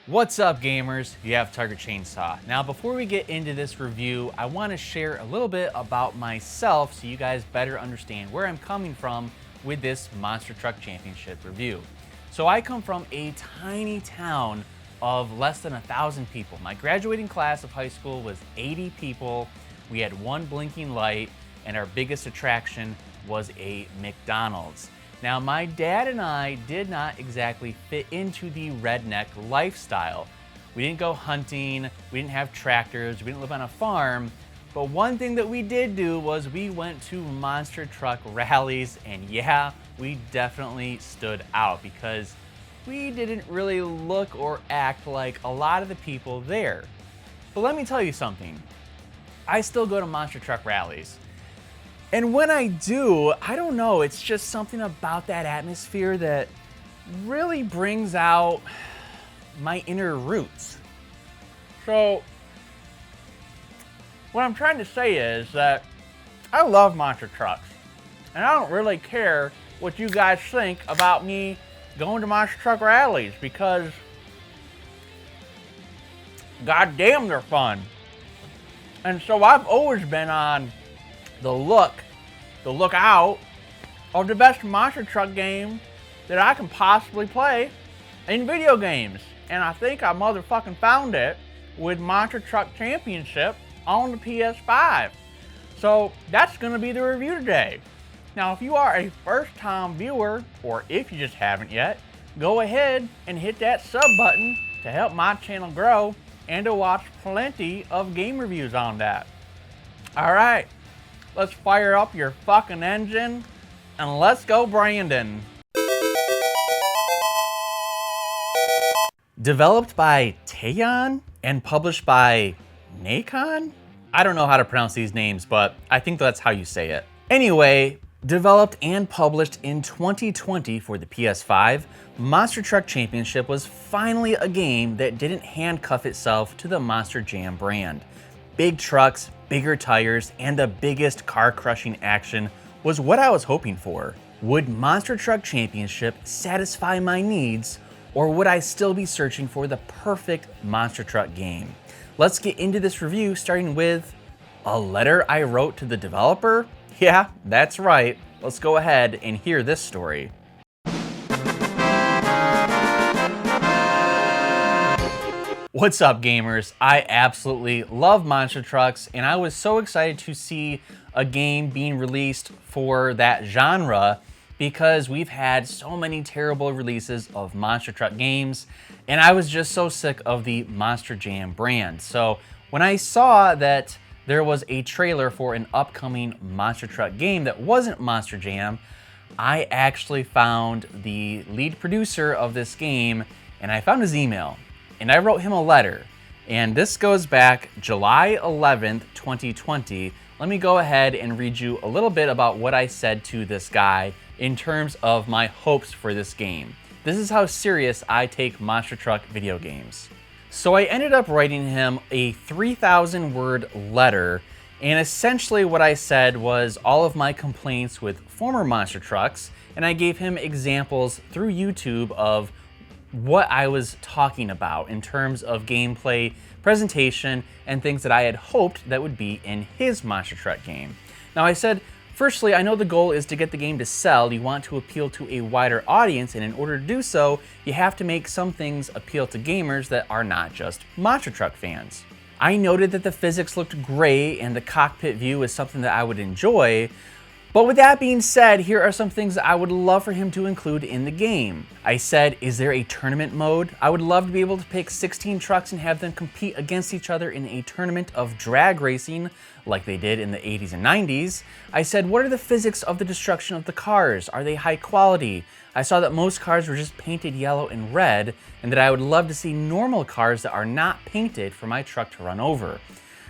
What's up, gamers? You have TigerChainsaw. Now, before we get into this review, I want to share a little bit about myself so you guys better understand where I'm coming from with this Monster Truck Championship review. So I come from a tiny town of less than 1,000 people. My graduating class of high school was 80 people. We had one blinking light, and our biggest attraction was a McDonald's. Now, my dad and I did not exactly fit into the redneck lifestyle. We didn't go hunting, we didn't have tractors, we didn't live on a farm, but one thing that we did do was we went to monster truck rallies, and yeah, we definitely stood out because we didn't really look or act like a lot of the people there. But let me tell you something, I still go to monster truck rallies. And when I do, I don't know, it's just something about that atmosphere that really brings out my inner roots. So, what I'm trying to say is that I love monster trucks. And I don't really care what you guys think about me going to monster truck rallies because goddamn, they're fun. And so I've always been on the lookout of the best monster truck game that I can possibly play in video games. And I think I motherfucking found it with Monster Truck Championship on the PS5. So that's gonna be the review today. Now, if you are a first-time viewer, or if you just haven't yet, go ahead and hit that sub button to help my channel grow and to watch plenty of game reviews on that. All right. Let's fire up your fucking engine and let's go, Brandon. Developed by Taeyon and published by Nacon? I don't know how to pronounce these names, but I think that's how you say it. Anyway, developed and published in 2020 for the PS5, Monster Truck Championship was finally a game that didn't handcuff itself to the Monster Jam brand. Big trucks, bigger tires, and the biggest car-crushing action was what I was hoping for. Would Monster Truck Championship satisfy my needs, or would I still be searching for the perfect monster truck game? Let's get into this review, starting with a letter I wrote to the developer? Yeah, that's right. Let's go ahead and hear this story. What's up, gamers? I absolutely love monster trucks, and I was so excited to see a game being released for that genre because we've had so many terrible releases of monster truck games, and I was just so sick of the Monster Jam brand. So when I saw that there was a trailer for an upcoming monster truck game that wasn't Monster Jam, I actually found the lead producer of this game, and I found his email. And I wrote him a letter, and this goes back July 11th, 2020. Let me go ahead and read you a little bit about what I said to this guy in terms of my hopes for this game. This is how serious I take monster truck video games. So I ended up writing him a 3,000 word letter, and essentially what I said was all of my complaints with former monster trucks, and I gave him examples through YouTube of what I was talking about in terms of gameplay, presentation, and things that I had hoped that would be in his monster truck game. Now I said, firstly, I know the goal is to get the game to sell. You want to appeal to a wider audience, and in order to do so, you have to make some things appeal to gamers that are not just monster truck fans. I noted that the physics looked great and the cockpit view is something that I would enjoy. But with that being said, here are some things that I would love for him to include in the game. I said, is there a tournament mode? I would love to be able to pick 16 trucks and have them compete against each other in a tournament of drag racing like they did in the 80s and 90s. I said, what are the physics of the destruction of the cars? Are they high quality? I saw that most cars were just painted yellow and red, and that I would love to see normal cars that are not painted for my truck to run over.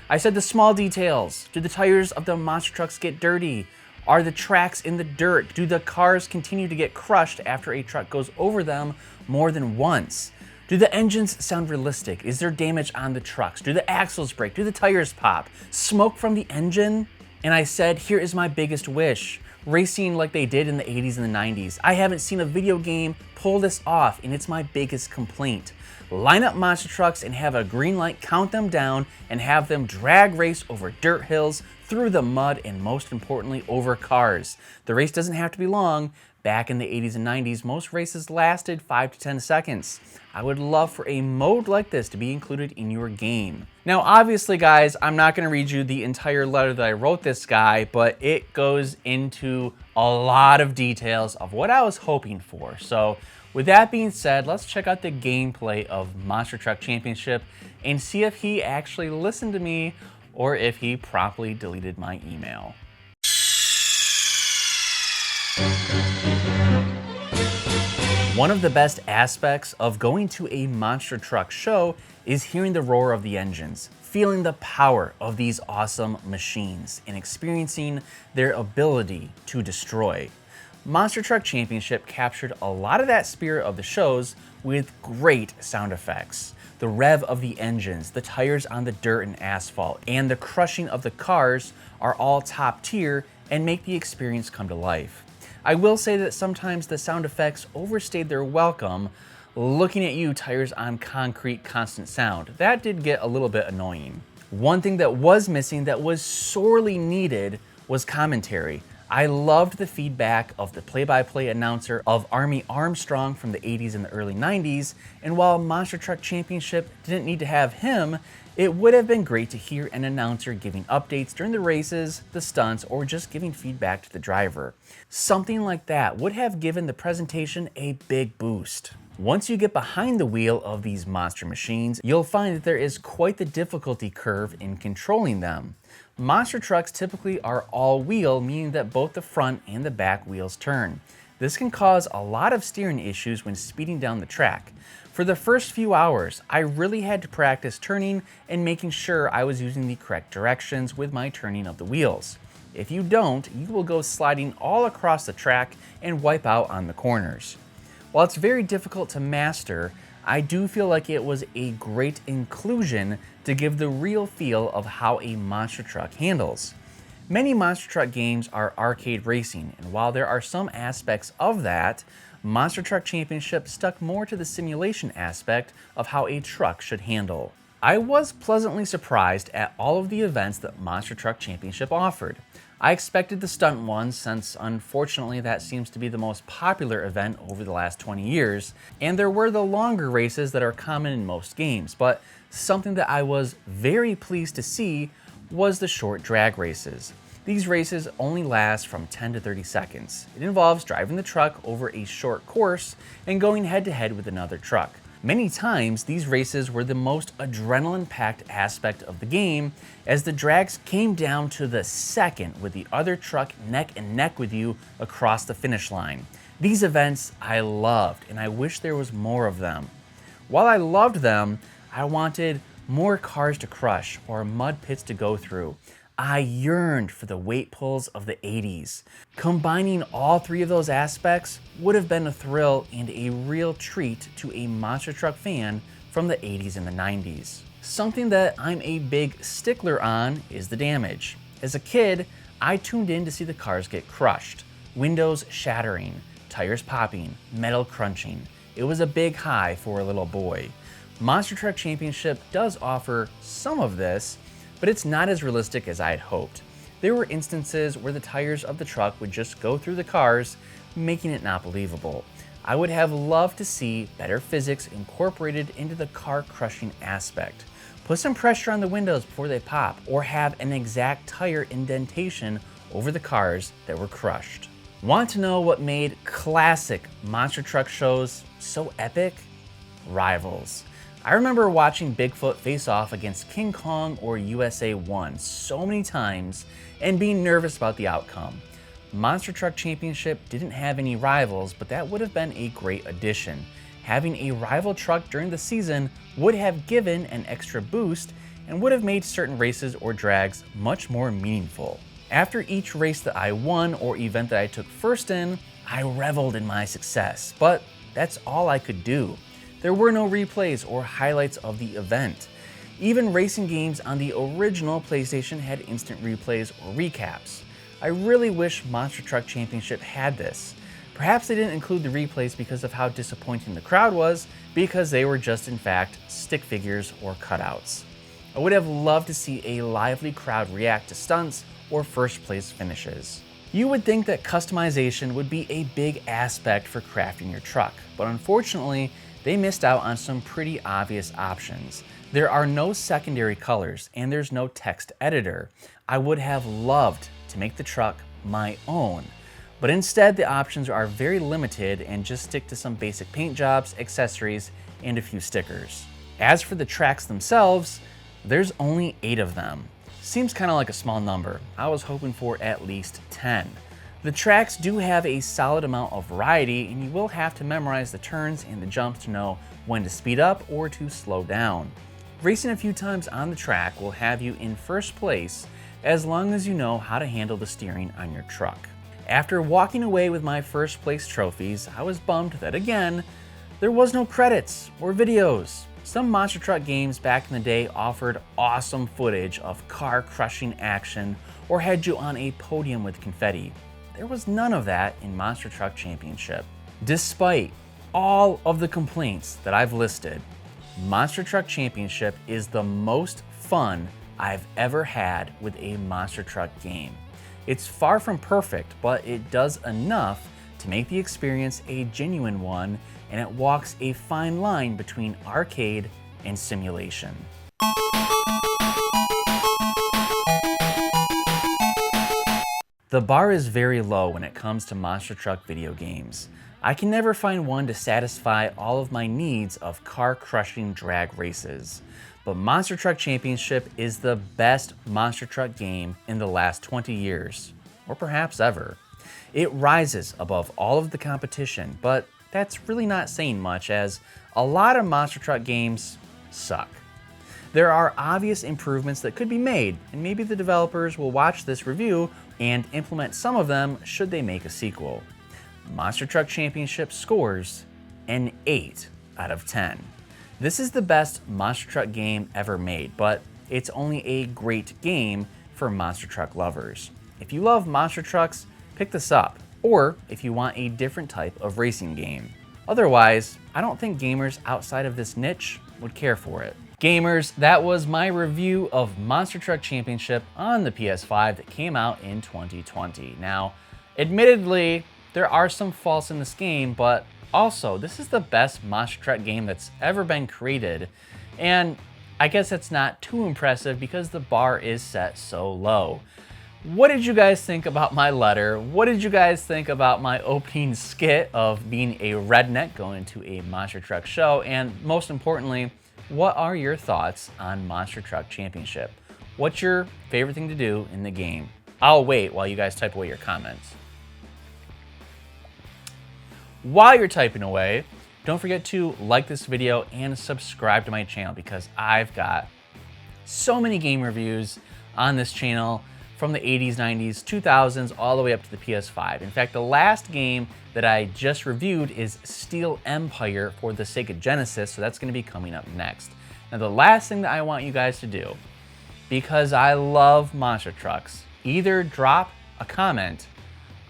I said the small details. Do the tires of the monster trucks get dirty? Are the tracks in the dirt? Do the cars continue to get crushed after a truck goes over them more than once? Do the engines sound realistic? Is there damage on the trucks? Do the axles break? Do the tires pop? Smoke from the engine? And I said, here is my biggest wish. Racing like they did in the 80s and the 90s. I haven't seen a video game pull this off, and it's my biggest complaint. line up monster trucks and have a green light count them down and have them drag race over dirt hills, through the mud, and most importantly, over cars. The race doesn't have to be long. Back in the 80s and 90s, most races lasted 5 to 10 seconds. I would love for a mode like this to be included in your game. Now, obviously, guys, I'm not going to read you the entire letter that I wrote this guy, but it goes into a lot of details of what I was hoping for. So, with that being said, let's check out the gameplay of Monster Truck Championship and see if he actually listened to me or if he promptly deleted my email. One of the best aspects of going to a monster truck show is hearing the roar of the engines, feeling the power of these awesome machines, and experiencing their ability to destroy. Monster Truck Championship captured a lot of that spirit of the shows with great sound effects. The rev of the engines, the tires on the dirt and asphalt, and the crushing of the cars are all top tier and make the experience come to life. I will say that sometimes the sound effects overstayed their welcome. Looking at you, tires on concrete, constant sound. That did get a little bit annoying. One thing that was missing that was sorely needed was commentary. I loved the feedback of the play-by-play announcer of Army Armstrong from the 80s and the early 90s, and while Monster Truck Championship didn't need to have him, it would have been great to hear an announcer giving updates during the races, the stunts, or just giving feedback to the driver. Something like that would have given the presentation a big boost. Once you get behind the wheel of these monster machines, you'll find that there is quite the difficulty curve in controlling them. Monster trucks typically are all-wheel, meaning that both the front and the back wheels turn. This can cause a lot of steering issues when speeding down the track. For the first few hours, I really had to practice turning and making sure I was using the correct directions with my turning of the wheels. If you don't, you will go sliding all across the track and wipe out on the corners. While it's very difficult to master, I do feel like it was a great inclusion to give the real feel of how a monster truck handles. Many monster truck games are arcade racing, and while there are some aspects of that, Monster Truck Championship stuck more to the simulation aspect of how a truck should handle. I was pleasantly surprised at all of the events that Monster Truck Championship offered. I expected the stunt ones, since unfortunately that seems to be the most popular event over the last 20 years, and there were the longer races that are common in most games, but something that I was very pleased to see was the short drag races. These races only last from 10 to 30 seconds. It involves driving the truck over a short course and going head-to-head with another truck. Many times, these races were the most adrenaline-packed aspect of the game, as the drags came down to the second with the other truck neck and neck with you across the finish line. These events I loved, and I wish there was more of them. While I loved them, I wanted more cars to crush or mud pits to go through. I yearned for the weight pulls of the 80s. Combining all three of those aspects would have been a thrill and a real treat to a monster truck fan from the 80s and the 90s. Something that I'm a big stickler on is the damage. As a kid, I tuned in to see the cars get crushed, windows shattering, tires popping, metal crunching. It was a big high for a little boy. Monster Truck Championship does offer some of this, but it's not as realistic as I had hoped. There were instances where the tires of the truck would just go through the cars, making it not believable. I would have loved to see better physics incorporated into the car crushing aspect. Put some pressure on the windows before they pop, or have an exact tire indentation over the cars that were crushed. Want to know what made classic monster truck shows so epic? Rivals. I remember watching Bigfoot face off against King Kong or USA 1 so many times and being nervous about the outcome. Monster Truck Championship didn't have any rivals, but that would have been a great addition. Having a rival truck during the season would have given an extra boost and would have made certain races or drags much more meaningful. After each race that I won or event that I took first in, I reveled in my success, but that's all I could do. There were no replays or highlights of the event. Even racing games on the original PlayStation had instant replays or recaps. I really wish Monster Truck Championship had this. Perhaps they didn't include the replays because of how disappointing the crowd was, because they were just in fact stick figures or cutouts. I would have loved to see a lively crowd react to stunts or first place finishes. You would think that customization would be a big aspect for crafting your truck, but unfortunately, they missed out on some pretty obvious options. There are no secondary colors and there's no text editor. I would have loved to make the truck my own, but instead the options are very limited and just stick to some basic paint jobs, accessories, and a few stickers. As for the tracks themselves, there's only 8 of them. Seems kind of like a small number. I was hoping for at least 10. The tracks do have a solid amount of variety, and you will have to memorize the turns and the jumps to know when to speed up or to slow down. Racing a few times on the track will have you in first place as long as you know how to handle the steering on your truck. After walking away with my first place trophies, I was bummed that again, there was no credits or videos. Some Monster Truck games back in the day offered awesome footage of car-crushing action or had you on a podium with confetti. There was none of that in Monster Truck Championship. Despite all of the complaints that I've listed, Monster Truck Championship is the most fun I've ever had with a Monster Truck game. It's far from perfect, but it does enough to make the experience a genuine one, and it walks a fine line between arcade and simulation. The bar is very low when it comes to Monster Truck video games. I can never find one to satisfy all of my needs of car-crushing drag races. But Monster Truck Championship is the best Monster Truck game in the last 20 years, or perhaps ever. It rises above all of the competition, but that's really not saying much, as a lot of Monster Truck games suck. There are obvious improvements that could be made, and maybe the developers will watch this review and implement some of them should they make a sequel. Monster Truck Championship scores an 8 out of 10. This is the best Monster Truck game ever made, but it's only a great game for Monster Truck lovers. If you love Monster Trucks, pick this up, or if you want a different type of racing game. Otherwise, I don't think gamers outside of this niche would care for it. Gamers, that was my review of Monster Truck Championship on the PS5 that came out in 2020. Now, admittedly, there are some faults in this game, but also, this is the best Monster Truck game that's ever been created, and I guess that's not too impressive because the bar is set so low. What did you guys think about my letter? What did you guys think about my opening skit of being a redneck going to a Monster Truck show? And most importantly, what are your thoughts on Monster Truck Championship? What's your favorite thing to do in the game? I'll wait while you guys type away your comments. While you're typing away, don't forget to like this video and subscribe to my channel because I've got so many game reviews on this channel from the 80s, 90s, 2000s, all the way up to the PS5. In fact, the last game that I just reviewed is Steel Empire for the Sega Genesis, so that's gonna be coming up next. Now, the last thing that I want you guys to do, because I love monster trucks, either drop a comment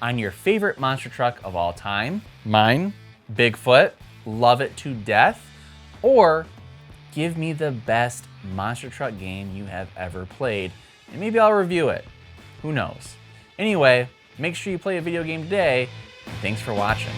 on your favorite monster truck of all time, mine, Bigfoot, love it to death, or give me the best monster truck game you have ever played, and maybe I'll review it. Who knows? Anyway, make sure you play a video game today. Thanks for watching.